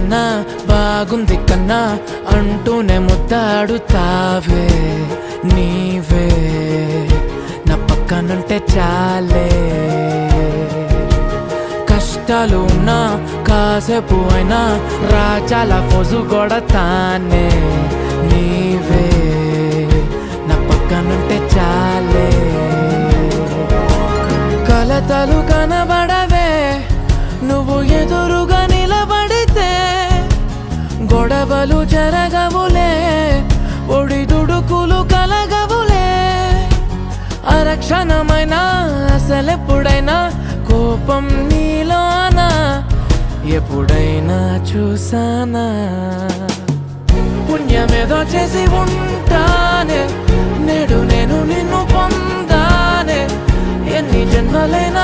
కన్నా బాగుంది కన్నా అంటూనే ముద్దాడుతావే నీవే నా పక్కనుంటే చాలే. కష్టాలు ఉన్నా కాసేపు అయినా రాజాల ఫోజు కొడతానే నీవే నా పక్కనుంటే చాలే. కలతలు కనబడవే నువ్వు ఎదురుగా నిలబడితే, గొడవలు జరగవులే ఒడిదుడుకులు కలగవులే. అరక్షణమైనా అసలెప్పుడైనా కోపం నీలోనా ఎప్పుడైనా చూసానా? పుణ్యమేదో చేసి ఉంటానే నేడు నేను నిన్ను పొందానే. ఎన్ని జన్మలైనా